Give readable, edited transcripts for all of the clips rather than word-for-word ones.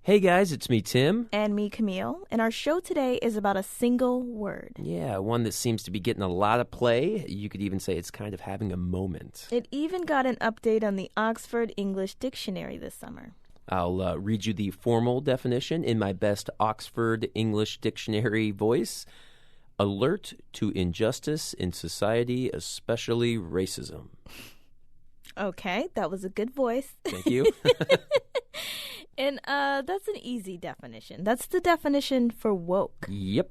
Hey guys, it's me, Tim. And me, Camille. And our show today is about a single word. Yeah, one that seems to be getting a lot of play. You could even say it's kind of having a moment. It even got an update on the Oxford English Dictionary this summer. I'll read you the formal definition in my best Oxford English Dictionary voice. Alert to injustice in society, especially racism. Okay, that was a good voice. Thank you. And that's an easy definition. That's the definition for woke. Yep.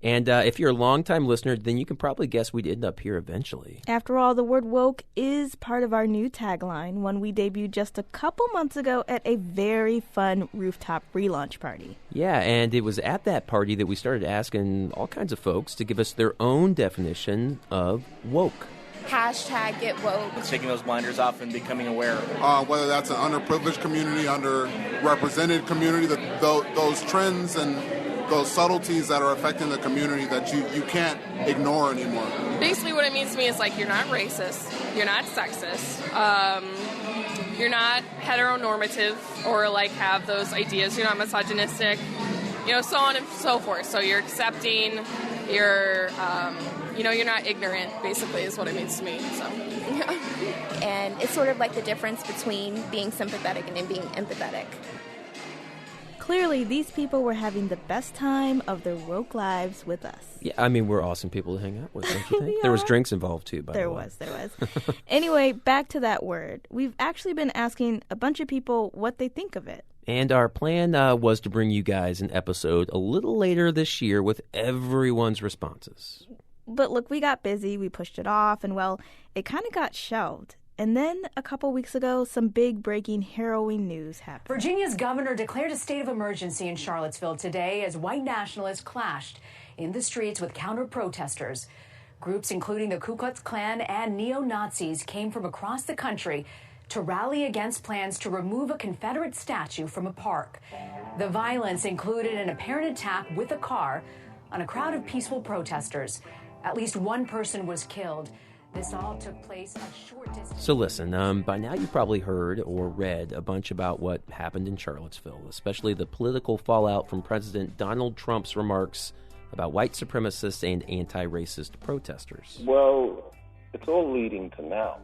And if you're a longtime listener, then you can probably guess we'd end up here eventually. After all, the word woke is part of our new tagline, one we debuted just a couple months ago at a very fun rooftop relaunch party. Yeah, and it was at that party that we started asking all kinds of folks to give us their own definition of woke. Hashtag get woke. Taking those blinders off and becoming aware. Whether that's an underprivileged community, underrepresented community, those trends and those subtleties that are affecting the community that you can't ignore anymore. Basically what it means to me is like you're not racist, you're not sexist, you're not heteronormative or like have those ideas, you're not misogynistic, so on and so forth. So you're accepting, you're not ignorant, basically, is what it means to me. So, yeah. And it's sort of like the difference between being sympathetic and being empathetic. Clearly, these people were having the best time of their woke lives with us. Yeah, I mean, we're awesome people to hang out with, don't you think? There was drinks involved, too, by the way. There was. Anyway, back to that word. We've actually been asking a bunch of people what they think of it. And our plan was to bring you guys an episode a little later this year with everyone's responses. But look, we got busy, we pushed it off, and well, it kind of got shelved. And then a couple weeks ago, some big breaking, harrowing news happened. Virginia's governor declared a state of emergency in Charlottesville today as white nationalists clashed in the streets with counter-protesters. Groups including the Ku Klux Klan and neo-Nazis came from across the country to rally against plans to remove a Confederate statue from a park. The violence included an apparent attack with a car on a crowd of peaceful protesters. At least one person was killed. This all took place a short distance. So listen, by now you've probably heard or read a bunch about what happened in Charlottesville, especially the political fallout from President Donald Trump's remarks about white supremacists and anti-racist protesters. Well, it's all leading to now.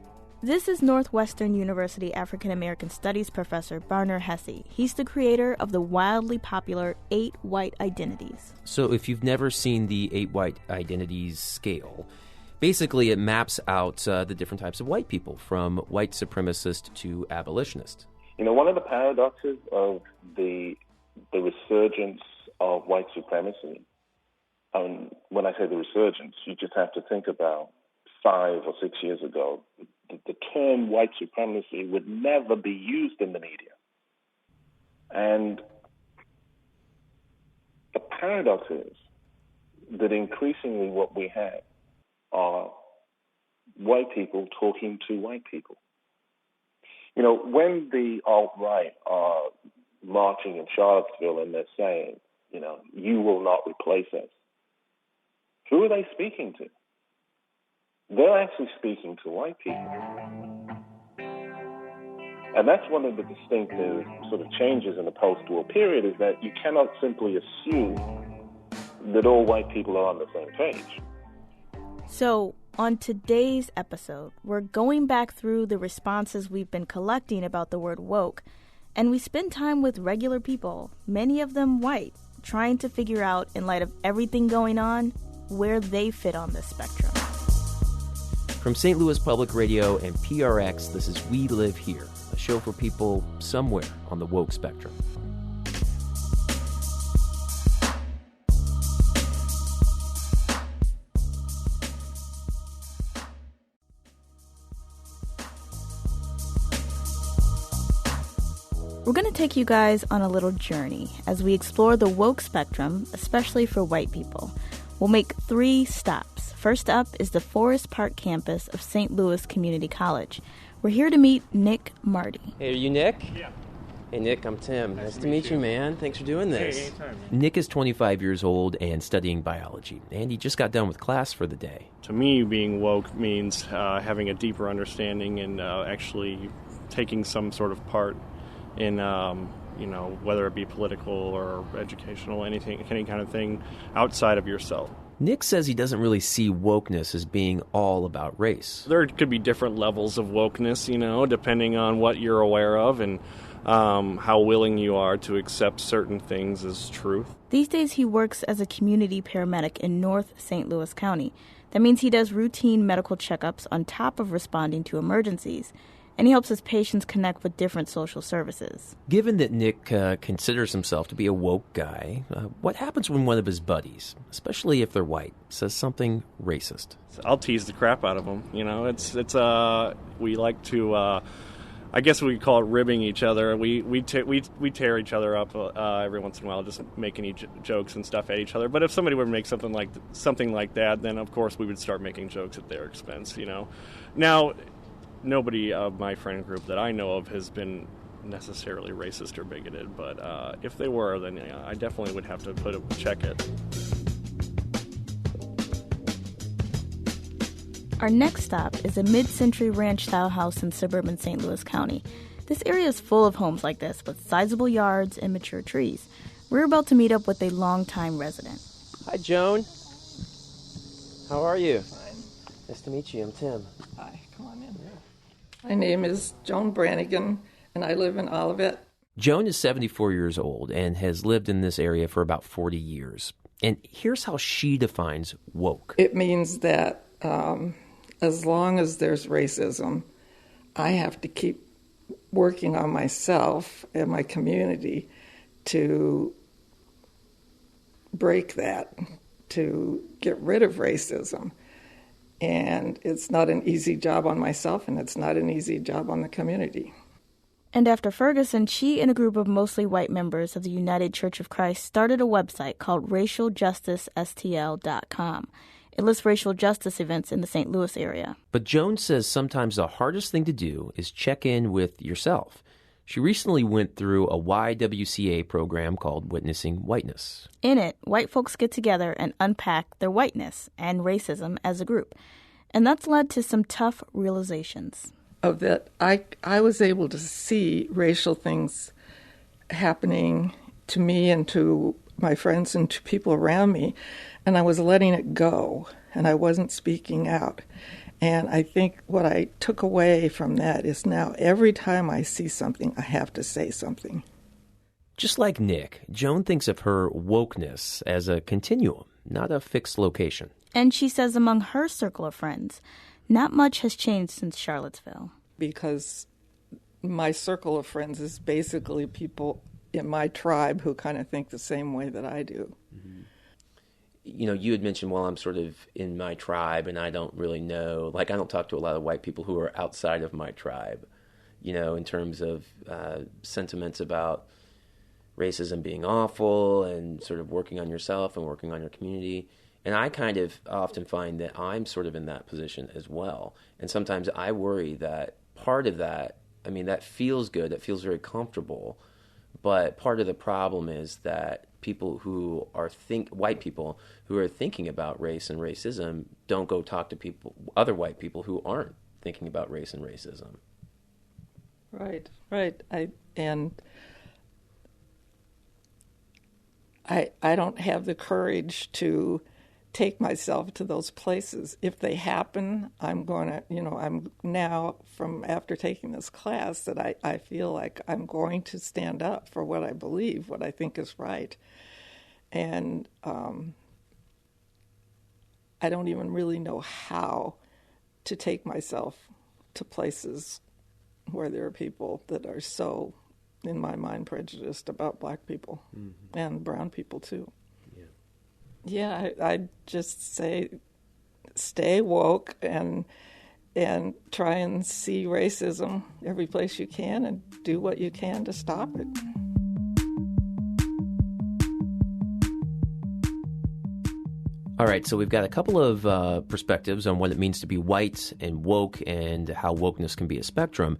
This is Northwestern University African American Studies professor Barner Hesse. He's the creator of the wildly popular 8 White Identities. So if you've never seen the 8 White Identities scale, basically it maps out the different types of white people, from white supremacist to abolitionist. One of the paradoxes of the resurgence of white supremacy, when I say the resurgence, you just have to think about 5 or 6 years ago, the term white supremacy would never be used in the media. And the paradox is that increasingly what we have are white people talking to white people. When the alt-right are marching in Charlottesville and they're saying, you will not replace us, who are they speaking to? They're actually speaking to white people. And that's one of the distinctive sort of changes in the post-war period, is that you cannot simply assume that all white people are on the same page. So, on today's episode, we're going back through the responses we've been collecting about the word woke, and we spend time with regular people, many of them white, trying to figure out, in light of everything going on, where they fit on this spectrum. From St. Louis Public Radio and PRX, this is We Live Here, a show for people somewhere on the woke spectrum. We're going to take you guys on a little journey as we explore the woke spectrum, especially for white people. We'll make 3 stops. First up is the Forest Park campus of St. Louis Community College. We're here to meet Nick Marty. Hey, are you Nick? Yeah. Hey, Nick, I'm Tim. Nice to meet you, man. Thanks for doing this. Hey, anytime. Nick is 25 years old and studying biology, and he just got done with class for the day. To me, being woke means having a deeper understanding and actually taking some sort of part in whether it be political or educational, any kind of thing outside of yourself. Nick says he doesn't really see wokeness as being all about race. There could be different levels of wokeness, depending on what you're aware of and how willing you are to accept certain things as truth. These days he works as a community paramedic in North St. Louis County. That means he does routine medical checkups on top of responding to emergencies, and he helps his patients connect with different social services. Given that Nick considers himself to be a woke guy, what happens when one of his buddies, especially if they're white, says something racist? I'll tease the crap out of them. We like to, I guess we call it ribbing each other. We tear each other up every once in a while, just making jokes and stuff at each other. But if somebody were to make something like that, then of course we would start making jokes at their expense. Now, nobody of my friend group that I know of has been necessarily racist or bigoted, but if they were, then I definitely would have to check it. Our next stop is a mid-century ranch-style house in suburban St. Louis County. This area is full of homes like this with sizable yards and mature trees. We're about to meet up with a longtime resident. Hi, Joan. How are you? Fine. Nice to meet you. I'm Tim. Hi, come on in. My name is Joan Brannigan, and I live in Olivet. Joan is 74 years old and has lived in this area for about 40 years. And here's how she defines woke. It means that as long as there's racism, I have to keep working on myself and my community to break that, to get rid of racism. And it's not an easy job on myself, and it's not an easy job on the community. And after Ferguson, she and a group of mostly white members of the United Church of Christ started a website called racialjusticestl.com. It lists racial justice events in the St. Louis area. But Joan says sometimes the hardest thing to do is check in with yourself. She recently went through a YWCA program called Witnessing Whiteness. In it, white folks get together and unpack their whiteness and racism as a group. And that's led to some tough realizations. Of that, I was able to see racial things happening to me and to my friends and to people around me, and I was letting it go, and I wasn't speaking out. And I think what I took away from that is now every time I see something, I have to say something. Just like Nick, Joan thinks of her wokeness as a continuum, not a fixed location. And she says among her circle of friends, not much has changed since Charlottesville. Because my circle of friends is basically people in my tribe who kind of think the same way that I do. Mm-hmm. You had mentioned, well, I'm sort of in my tribe and I don't really know, I don't talk to a lot of white people who are outside of my tribe, in terms of sentiments about racism being awful and sort of working on yourself and working on your community. And I kind of often find that I'm sort of in that position as well. And sometimes I worry that part of that, that feels good, that feels very comfortable, but part of the problem is that people who are white people who are thinking about race and racism don't go talk to other white people who aren't thinking about race and racism. Right. I don't have the courage to take myself to those places. If they happen, I'm going to, I'm now, from after taking this class, that I feel like I'm going to stand up for what I believe, what I think is right. And I don't even really know how to take myself to places where there are people that are so, in my mind, prejudiced about black people and brown people too. Yeah, I'd just say stay woke and try and see racism every place you can and do what you can to stop it. All right, so we've got a couple of perspectives on what it means to be white and woke and how wokeness can be a spectrum,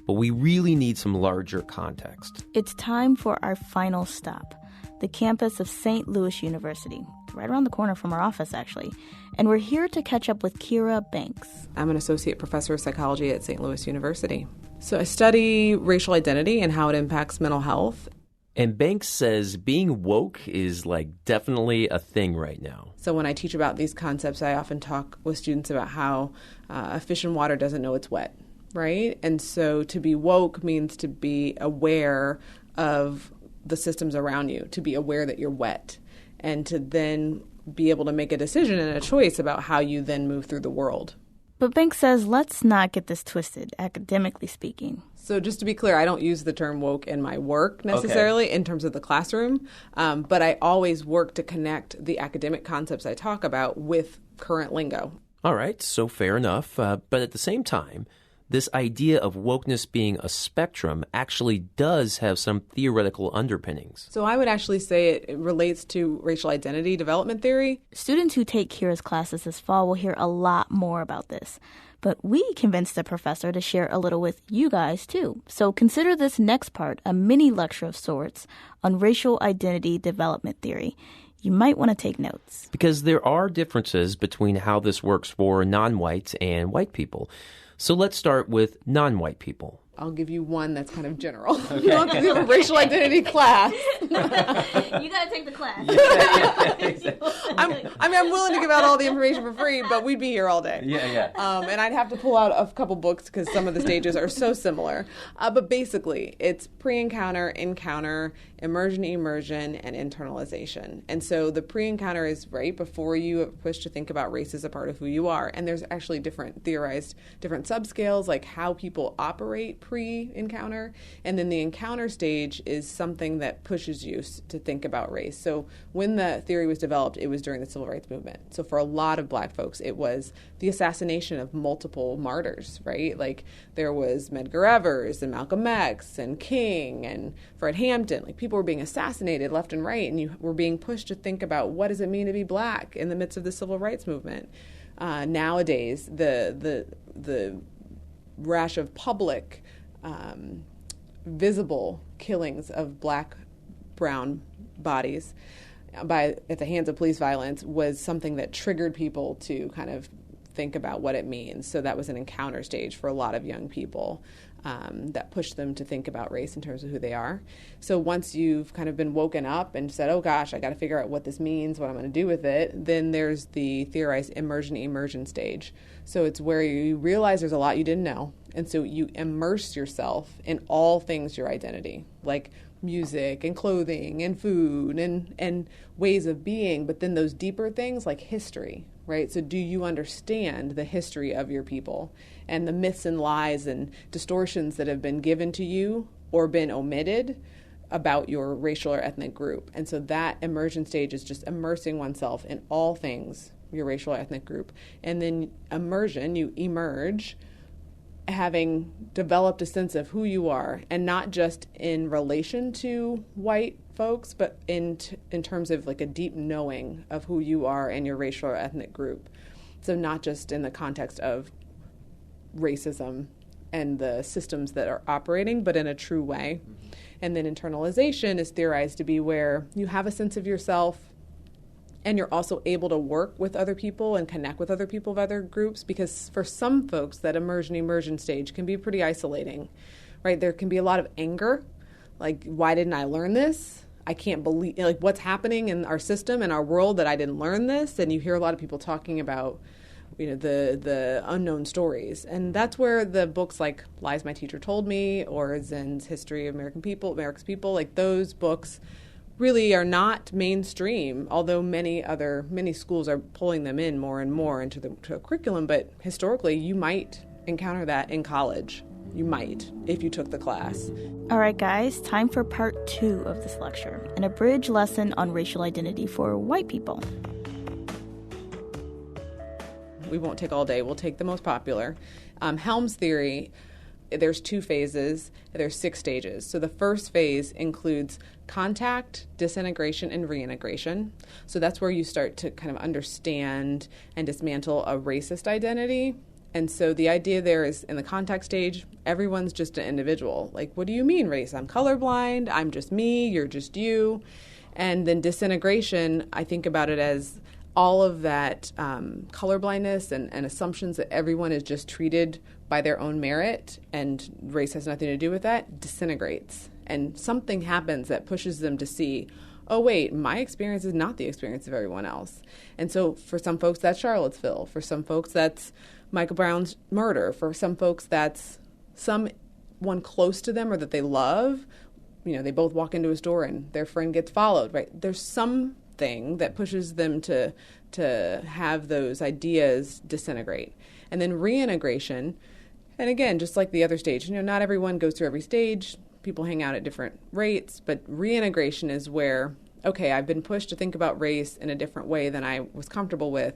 but we really need some larger context. It's time for our final stop, the campus of St. Louis University. It's right around the corner from our office, actually. And we're here to catch up with Kira Banks. I'm an associate professor of psychology at St. Louis University. So I study racial identity and how it impacts mental health. And Banks says being woke is definitely a thing right now. So when I teach about these concepts, I often talk with students about how a fish in water doesn't know it's wet, right? And so to be woke means to be aware of the systems around you, to be aware that you're wet, and to then be able to make a decision and a choice about how you then move through the world. But Banks says, let's not get this twisted, academically speaking. So just to be clear, I don't use the term woke in my work necessarily in terms of the classroom, but I always work to connect the academic concepts I talk about with current lingo. All right, so fair enough. But at the same time, this idea of wokeness being a spectrum actually does have some theoretical underpinnings. So I would actually say it relates to racial identity development theory. Students who take Kira's classes this fall will hear a lot more about this. But we convinced the professor to share a little with you guys, too. So consider this next part a mini lecture of sorts on racial identity development theory. You might want to take notes. Because there are differences between how this works for non-whites and white people. So let's start with non-white people. I'll give you one that's kind of general. Okay. You don't have to do a racial identity class. You got to take the class. I'm willing to give out all the information for free, but we'd be here all day. Yeah. And I'd have to pull out a couple books because some of the stages are so similar. But basically, it's pre-encounter, encounter, immersion, and internalization. And so the pre-encounter is right before you are pushed to think about race as a part of who you are. And there's actually different subscales, like how people operate pre-encounter. And then the encounter stage is something that pushes you to think about race. So when the theory was developed, it was during the Civil Rights Movement. So for a lot of Black folks, it was the assassination of multiple martyrs, right? Like there was Medgar Evers and Malcolm X and King and Fred Hampton. Like people were being assassinated left and right, and you were being pushed to think about what does it mean to be Black in the midst of the Civil Rights Movement. Nowadays, the rash of public, visible killings of Black, brown bodies at the hands of police violence was something that triggered people to kind of think about what it means. So that was an encounter stage for a lot of young people that pushed them to think about race in terms of who they are. So once you've kind of been woken up and said, oh gosh, I got to figure out what this means, what I'm going to do with it, then there's the theorized immersion stage. So it's where you realize there's a lot you didn't know. And so you immerse yourself in all things your identity, like music and clothing and food and ways of being, but then those deeper things like history, right? So do you understand the history of your people and the myths and lies and distortions that have been given to you or been omitted about your racial or ethnic group? And so that immersion stage is just immersing oneself in all things your racial or ethnic group. And then immersion, you emerge having developed a sense of who you are, and not just in relation to white folks, but in terms of like a deep knowing of who you are and your racial or ethnic group. So not just in the context of racism and the systems that are operating, but in a true way. Mm-hmm. And then internalization is theorized to be where you have a sense of yourself, and you're also able to work with other people and connect with other people of other groups, because for some folks, that immersion stage can be pretty isolating, right? There can be a lot of anger, like, why didn't I learn this? I can't believe, like, what's happening in our system and our world that I didn't learn this? And you hear a lot of people talking about, the unknown stories. And that's where the books like Lies My Teacher Told Me or Zen's History of America's People, like those books really are not mainstream, although many schools are pulling them in more and more into the curriculum. But historically, you might encounter that in college. You might, if you took the class. All right, guys, time for part 2 of this lecture, an abridged lesson on racial identity for white people. We won't take all day. We'll take the most popular. Helm's theory, there's 2 phases. There's 6 stages. So the first phase includes contact, disintegration, and reintegration. So that's where you start to kind of understand and dismantle a racist identity. And so the idea there is, in the contact stage, everyone's just an individual. Like, what do you mean race? I'm colorblind. I'm just me. You're just you. And then disintegration, I think about it as all of that colorblindness and assumptions that everyone is just treated by their own merit and race has nothing to do with that, disintegrates. And something happens that pushes them to see, oh, wait, my experience is not the experience of everyone else. And so for some folks, that's Charlottesville. For some folks, that's Michael Brown's murder. For some folks, that's someone close to them or that they love. You know, they both walk into a store and their friend gets followed, right? There's something that pushes them to have those ideas disintegrate. And then reintegration, and again, just like the other stage, you know, not everyone goes through every stage. People hang out at different rates, but reintegration is where, okay, I've been pushed to think about race in a different way than I was comfortable with,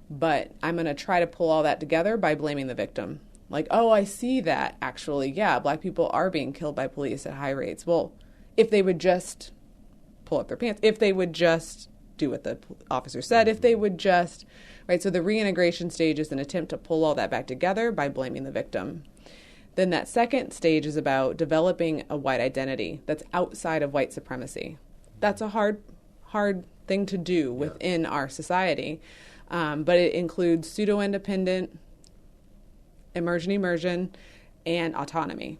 but I'm going to try to pull all that together by blaming the victim. Like, oh, I see that, actually, yeah, black people are being killed by police at high rates. Well, if they would just pull up their pants, if they would just do what the officer said, if they would just, right? So the reintegration stage is an attempt to pull all that back together by blaming the victim. Then that second stage is about developing a white identity that's outside of white supremacy. That's a hard thing to do within our society, but it includes pseudo-independent, immersion, and autonomy.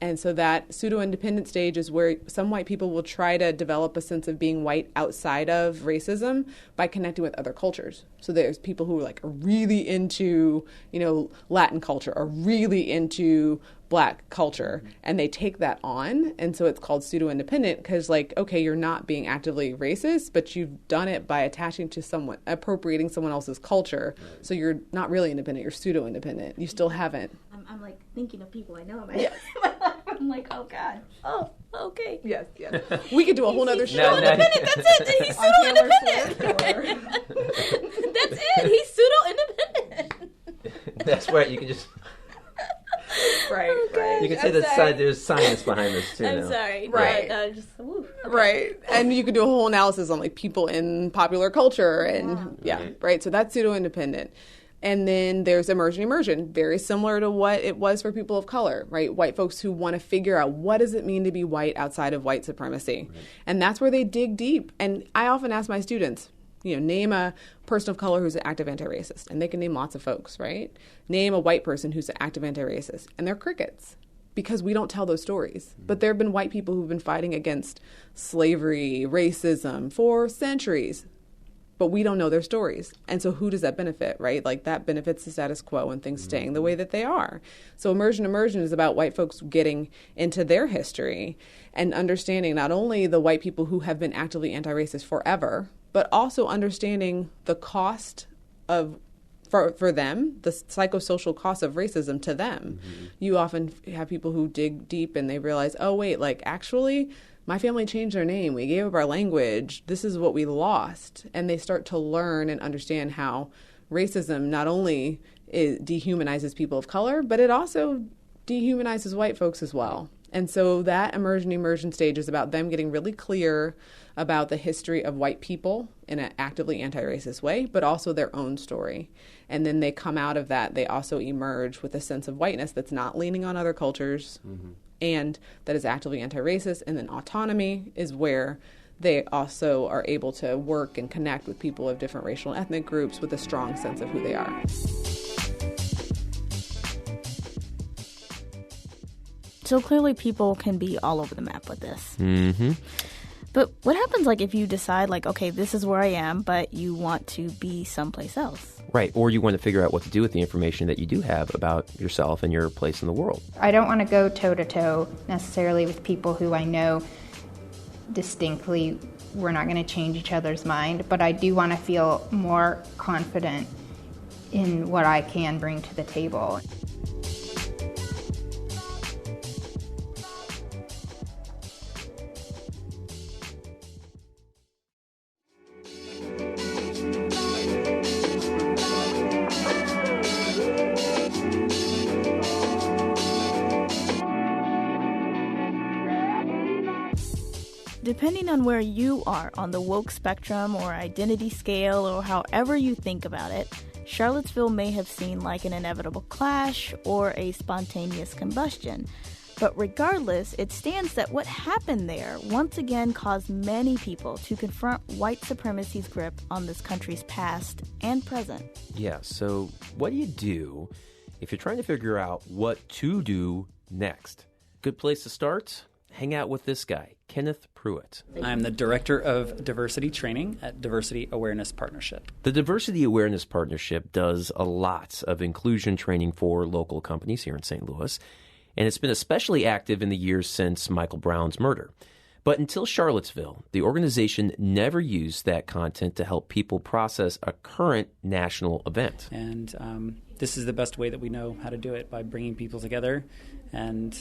And so that pseudo-independent stage is where some white people will try to develop a sense of being white outside of racism by connecting with other cultures. So there's people who are really into, you know, Latin culture or really into black culture, and they take that on. And so it's called pseudo-independent because, like, okay, you're not being actively racist, but you've done it by attaching to someone, appropriating someone else's culture. So you're not really independent, you're pseudo-independent. You still haven't. I'm like thinking of people I know in my Yes. I'm like, oh God. Oh, okay. Yes. We could do a whole nother show. Independent. That's it. He's pseudo-independent. That's it. He's pseudo-independent. That's right. You can just... Right. You can say that there's science behind this, too. I'm sorry. Right. Okay. Right. And you could do a whole analysis on, like, people in popular culture and, right. So that's pseudo-independent. And then there's immersion, very similar to what it was for people of color, right? White folks who want to figure out what does it mean to be white outside of white supremacy. Right. And that's where they dig deep. And I often ask my students, you know, name a person of color who's an active anti-racist. And they can name lots of folks, right? Name a white person who's an active anti-racist. And they're crickets because we don't tell those stories. But there have been white people who've been fighting against slavery, racism for centuries. But we don't know their stories. And so who does that benefit, right? Like that benefits the status quo and things staying the way that they are. So immersion is about white folks getting into their history and understanding not only the white people who have been actively anti-racist forever, but also understanding the cost of, for them, the psychosocial cost of racism to them. Mm-hmm. You often have people who dig deep and they realize, oh, wait, like actually, my family changed their name. We gave up our language. This is what we lost. And they start to learn and understand how racism not only dehumanizes people of color, but it also dehumanizes white folks as well. And so that immersion stage is about them getting really clear about the history of white people in an actively anti-racist way, but also their own story. And then they come out of that, they also emerge with a sense of whiteness that's not leaning on other cultures, and that is actively anti-racist. And then autonomy is where they also are able to work and connect with people of different racial and ethnic groups with a strong sense of who they are. So clearly people can be all over the map with this. Mm-hmm. But what happens, like, if you decide, like, okay, this is where I am, but you want to be someplace else? Right, or you want to figure out what to do with the information that you do have about yourself and your place in the world. I don't want to go toe-to-toe necessarily with people who I know distinctly we're not going to change each other's mind, but I do want to feel more confident in what I can bring to the table. Depending on where you are on the woke spectrum or identity scale or however you think about it, Charlottesville may have seemed like an inevitable clash or a spontaneous combustion. But regardless, it stands that what happened there once again caused many people to confront white supremacy's grip on this country's past and present. Yeah, so what do you do if you're trying to figure out what to do next? Good place to start? hang out with this guy, Kenneth Pruitt. I'm the Director of Diversity Training at Diversity Awareness Partnership. The Diversity Awareness Partnership does a lot of inclusion training for local companies here in St. Louis, and it's been especially active in the years since Michael Brown's murder. But until Charlottesville, the organization never used that content to help people process a current national event. And this is the best way that we know how to do it, by bringing people together and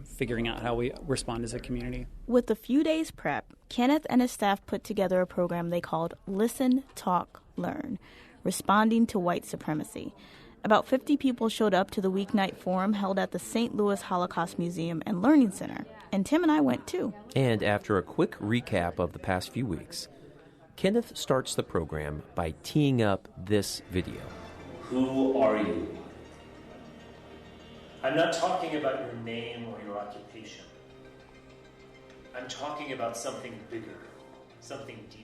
figuring out how we respond as a community. With a few days prep, Kenneth and his staff put together a program they called Listen, Talk, Learn, responding to white supremacy. About 50 people showed up to the weeknight forum held at the St. Louis Holocaust Museum and Learning Center, and Tim and I went too. And after a quick recap of the past few weeks, Kenneth starts the program by teeing up this video. Who are you? I'm not talking about your name or your occupation. I'm talking about something bigger, something deeper.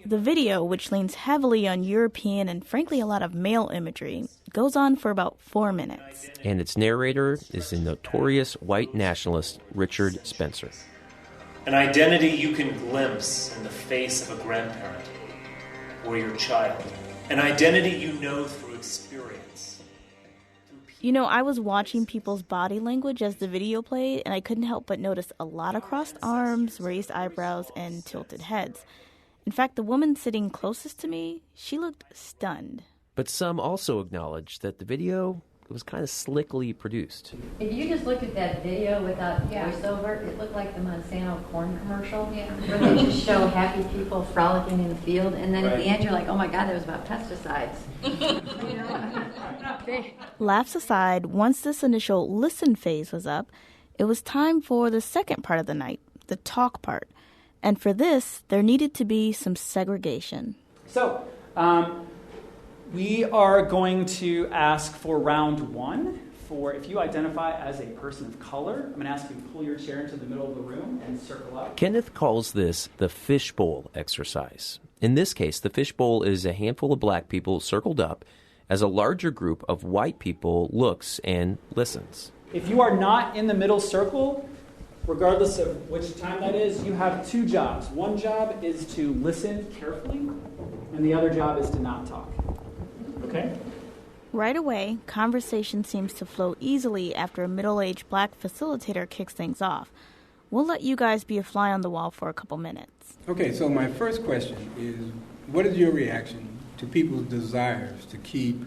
The video, which leans heavily on European and frankly a lot of male imagery, goes on for about 4 minutes. And its narrator is the notorious white nationalist Richard Spencer. An identity you can glimpse in the face of a grandparent or your child. An identity you know through experience. You know, I was watching people's body language as the video played, and I couldn't help but notice a lot of crossed arms, raised eyebrows, and tilted heads. In fact, the woman sitting closest to me, she looked stunned. But some also acknowledged that the video was kind of slickly produced. If you just look at that video without voiceover, it looked like the Monsanto corn commercial, where they just show happy people frolicking in the field, and then at the end you're like, oh my God, that was about pesticides. Laughs aside, once this initial listen phase was up, it was time for the second part of the night, the talk part. And for this, there needed to be some segregation. So, we are going to ask for round one. For if you identify as a person of color, I'm going to ask you to pull your chair into the middle of the room and circle up. Kenneth calls this the fishbowl exercise. In this case, the fishbowl is a handful of black people circled up as a larger group of white people looks and listens. If you are not in the middle circle, regardless of which time that is, you have two jobs. One job is to listen carefully, and the other job is to not talk. Okay? Right away, conversation seems to flow easily after a middle-aged black facilitator kicks things off. We'll let you guys be a fly on the wall for a couple minutes. Okay, so my first question is, what is your reaction to people's desires to keep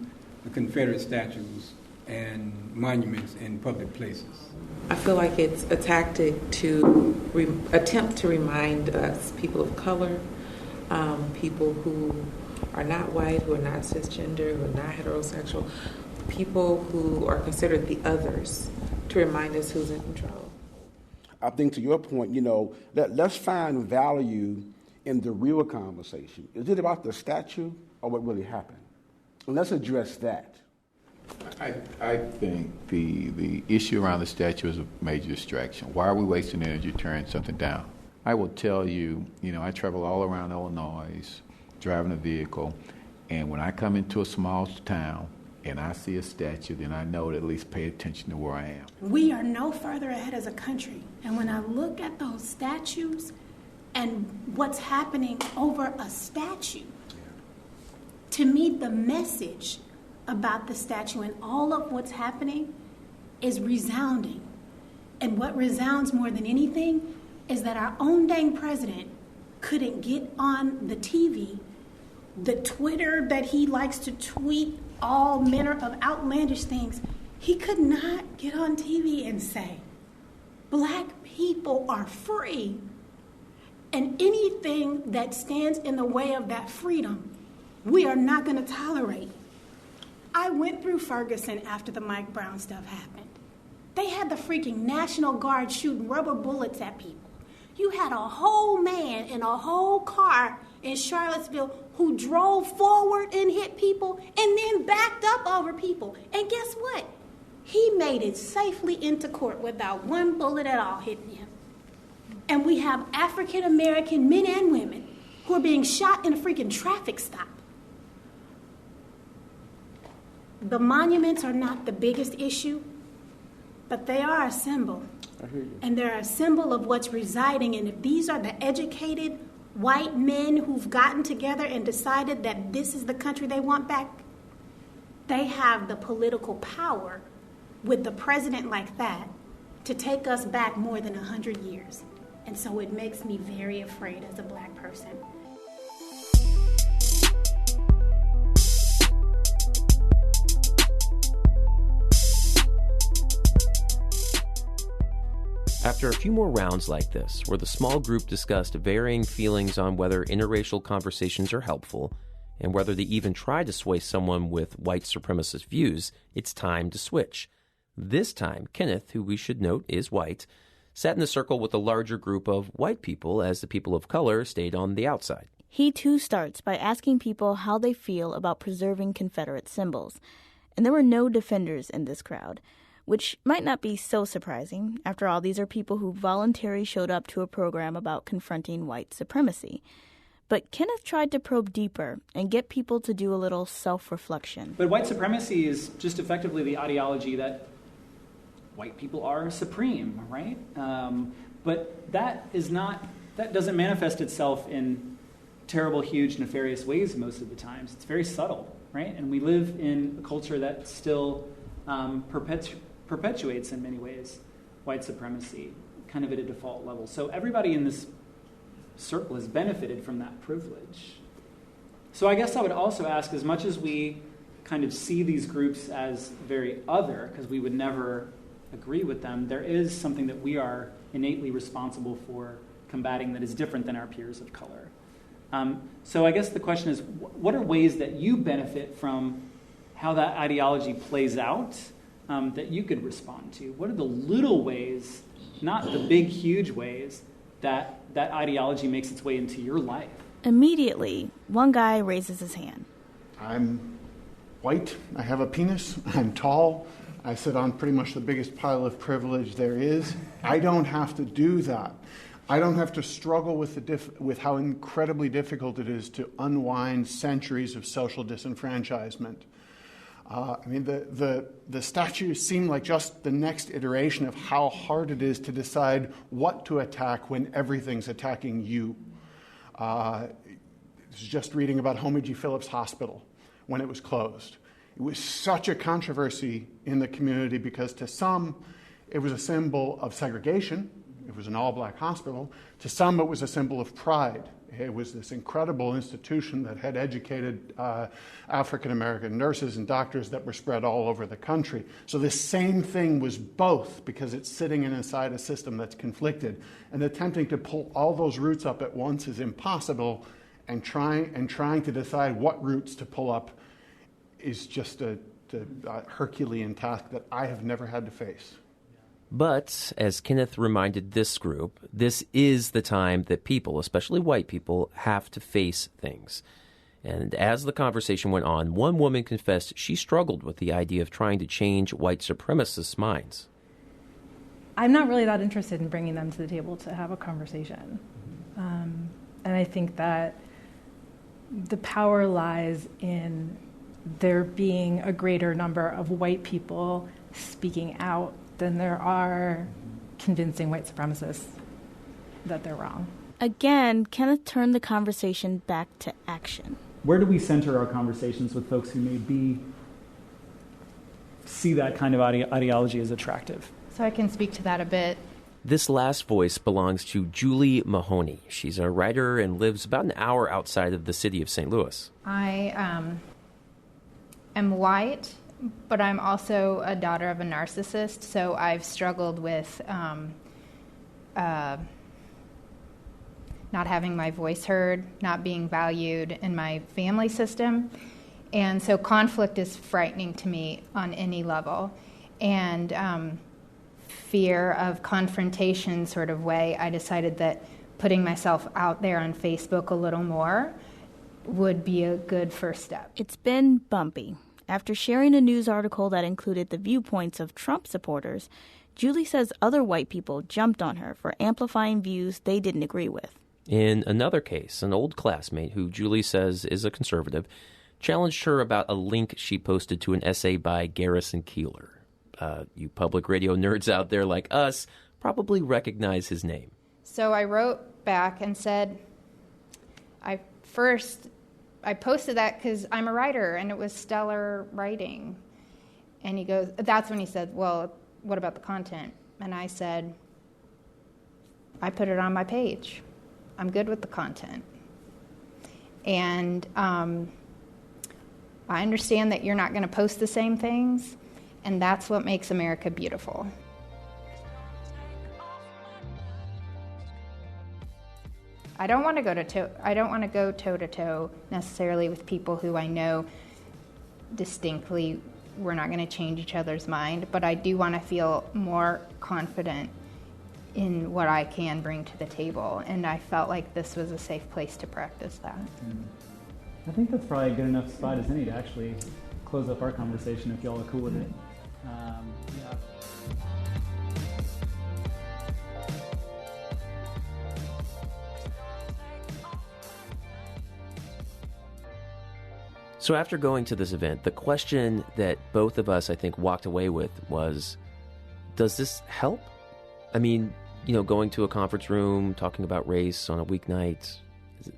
the Confederate statues and monuments in public places? I feel like it's a tactic to attempt to remind us, people of color, people who are not white, who are not cisgender, who are not heterosexual, people who are considered the others, to remind us who's in control. I think to your point, let's find value in the real conversation. Is it about the statue or what really happened? And let's address that. I think the issue around the statue is a major distraction. Why are we wasting energy turning something down? I will tell you, I travel all around Illinois, driving a vehicle, and when I come into a small town and I see a statue, then I know to at least pay attention to where I am. We are no further ahead as a country. And when I look at those statues and what's happening over a statue, to me the message about the statue and all of what's happening is resounding. And what resounds more than anything is that our own dang president couldn't get on the TV, the Twitter that he likes to tweet all manner of outlandish things. He could not get on TV and say, black people are free. And anything that stands in the way of that freedom, we are not going to tolerate. I went through Ferguson after the Mike Brown stuff happened. They had the freaking National Guard shooting rubber bullets at people. You had a whole man in a whole car in Charlottesville who drove forward and hit people and then backed up over people. And guess what? He made it safely into court without one bullet at all hitting him. And we have African American men and women who are being shot in a freaking traffic stop. The monuments are not the biggest issue, but they are a symbol. I hear you. And they're a symbol of what's residing. And if these are the educated white men who've gotten together and decided that this is the country they want back, they have the political power with the president like that to take us back more than 100 years. And so it makes me very afraid as a black person. After a few more rounds like this, where the small group discussed varying feelings on whether interracial conversations are helpful and whether they even try to sway someone with white supremacist views, it's time to switch. This time, Kenneth, who we should note is white, sat in the circle with a larger group of white people as the people of color stayed on the outside. He too starts by asking people how they feel about preserving Confederate symbols. And there were no defenders in this crowd, which might not be so surprising. After all, these are people who voluntarily showed up to a program about confronting white supremacy. But Kenneth tried to probe deeper and get people to do a little self-reflection. But white supremacy is just effectively the ideology that white people are supreme, right? But that doesn't manifest itself in terrible, huge, nefarious ways most of the times. It's very subtle, right? And we live in a culture that still perpetuates in many ways white supremacy, kind of at a default level. So everybody in this circle has benefited from that privilege. So I guess I would also ask, as much as we kind of see these groups as very other, because we would never agree with them, there is something that we are innately responsible for combating that is different than our peers of color. So I guess the question is, what are ways that you benefit from how that ideology plays out that you could respond to? What are the little ways, not the big, huge ways, that ideology makes its way into your life? Immediately, one guy raises his hand. I'm white, I have a penis, I'm tall, I sit on pretty much the biggest pile of privilege there is. I don't have to do that. I don't have to struggle with how incredibly difficult it is to unwind centuries of social disenfranchisement. The statues seem like just the next iteration of how hard it is to decide what to attack when everything's attacking you. I was just reading about Homi G. Phillips Hospital when it was closed. It was such a controversy in the community because to some, it was a symbol of segregation. It was an all-black hospital. To some, it was a symbol of pride. It was this incredible institution that had educated African-American nurses and doctors that were spread all over the country. So this same thing was both because it's sitting inside a system that's conflicted. And attempting to pull all those roots up at once is impossible, and trying to decide what roots to pull up is just a Herculean task that I have never had to face. But, as Kenneth reminded this group, this is the time that people, especially white people, have to face things. And as the conversation went on, one woman confessed she struggled with the idea of trying to change white supremacists' minds. I'm not really that interested in bringing them to the table to have a conversation. And I think that the power lies in there being a greater number of white people speaking out than there are convincing white supremacists that they're wrong. Again, Kenneth turned the conversation back to action. Where do we center our conversations with folks who maybe see that kind of ideology as attractive? So I can speak to that a bit. This last voice belongs to Julie Mahoney. She's a writer and lives about an hour outside of the city of St. Louis. I am white, but I'm also a daughter of a narcissist, so I've struggled with not having my voice heard, not being valued in my family system. And so conflict is frightening to me on any level. And fear of confrontation sort of way, I decided that putting myself out there on Facebook a little more would be a good first step. It's been bumpy. After sharing a news article that included the viewpoints of Trump supporters, Julie says other white people jumped on her for amplifying views they didn't agree with. In another case, an old classmate who Julie says is a conservative challenged her about a link she posted to an essay by Garrison Keillor. You public radio nerds out there like us probably recognize his name. So I wrote back and said, I posted that because I'm a writer and it was stellar writing. And he goes, that's when he said, well, what about the content? And I said, I put it on my page. I'm good with the content. And I understand that you're not going to post the same things, and that's what makes America beautiful. I don't want to go toe to toe necessarily with people who I know distinctly we're not going to change each other's mind, but I do want to feel more confident in what I can bring to the table, and I felt like this was a safe place to practice that. I think that's probably a good enough spot as any to actually close up our conversation if y'all are cool with it. Yeah. So after going to this event, the question that both of us, I think, walked away with was, does this help? I mean, going to a conference room, talking about race on a weeknight,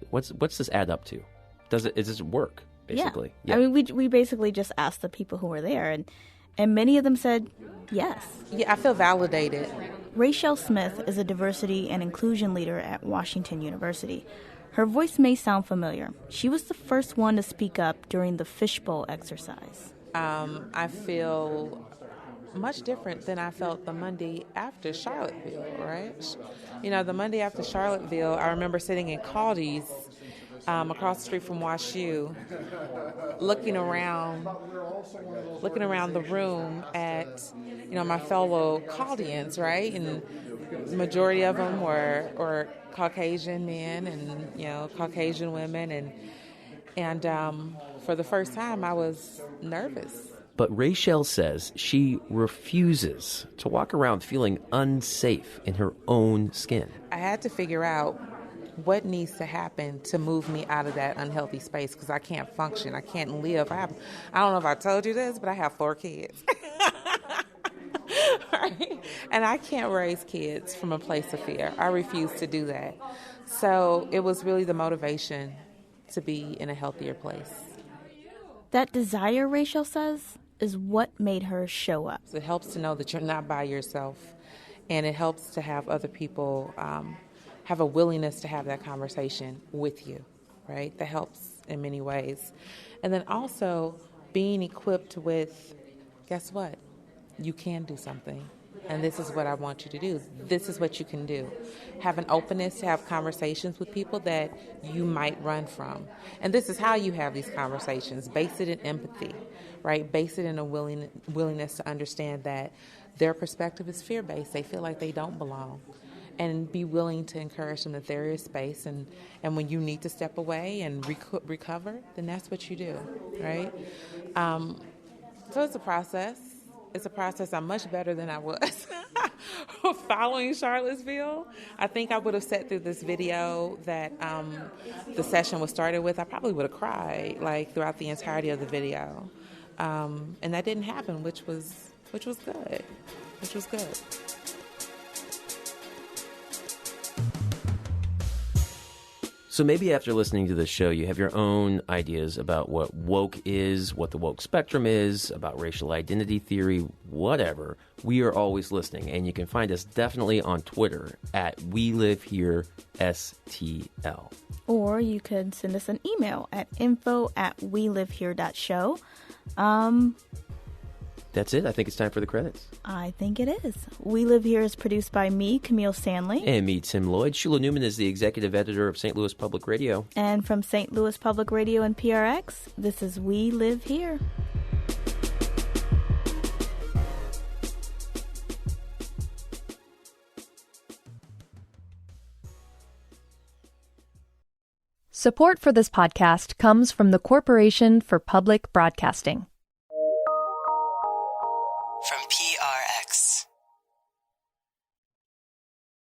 what's this add up to? Does it work, basically? Yeah. I mean, we basically just asked the people who were there, and many of them said yes. Yeah, I feel validated. Rachel Smith is a diversity and inclusion leader at Washington University. Her voice may sound familiar. She was the first one to speak up during the fishbowl exercise. I feel much different than I felt the Monday after Charlottesville, right? The Monday after Charlottesville, I remember sitting in Caldy's across the street from WashU, looking around the room at, my fellow Caldians, right? And the majority of them were Caucasian men and, Caucasian women. And for the first time, I was nervous. But Rachel says she refuses to walk around feeling unsafe in her own skin. I had to figure out what needs to happen to move me out of that unhealthy space, because I can't function. I can't live. I don't know if I told you this, but I have 4 kids. Right? And I can't raise kids from a place of fear. I refuse to do that. So it was really the motivation to be in a healthier place. That desire, Rachel says, is what made her show up. So it helps to know that you're not by yourself, and it helps to have other people have a willingness to have that conversation with you, right? That helps in many ways. And then also being equipped with, guess what? You can do something. And this is what I want you to do. This is what you can do. Have an openness to have conversations with people that you might run from. And this is how you have these conversations. Base it in empathy, right? Base it in a willingness to understand that their perspective is fear-based. They feel like they don't belong. And be willing to encourage them that there is space. And when you need to step away and recover, then that's what you do, right? So it's a process. It's a process. I'm much better than I was following Charlottesville. I think I would have sat through this video that the session was started with. I probably would have cried throughout the entirety of the video, and that didn't happen, which was good. Which was good. So maybe after listening to this show, you have your own ideas about what woke is, what the woke spectrum is, about racial identity theory, whatever. We are always listening, and you can find us definitely on Twitter at WeLiveHereSTL. Or you could send us an email at info@welivehere.show. That's it. I think it's time for the credits. I think it is. We Live Here is produced by me, Camille Stanley. And me, Tim Lloyd. Sheila Newman is the executive editor of St. Louis Public Radio. And from St. Louis Public Radio and PRX, this is We Live Here. Support for this podcast comes from the Corporation for Public Broadcasting.